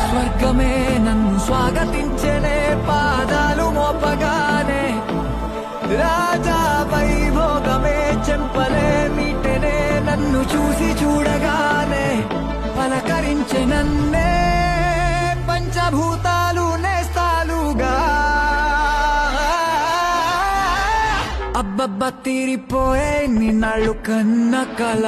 స్వర్గమే నన్ను స్వాగతించనే పాదాలు మోపగానే రాజా వైభోగమే చెంపలే మీటనే నన్ను చూసి చూడగానే పలకరించె నన్నే పంచభూతాలు నేస్తాలుగా అబ్బబ్బ తీరిపోయే నిన్నాళ్ళు కన్న కళ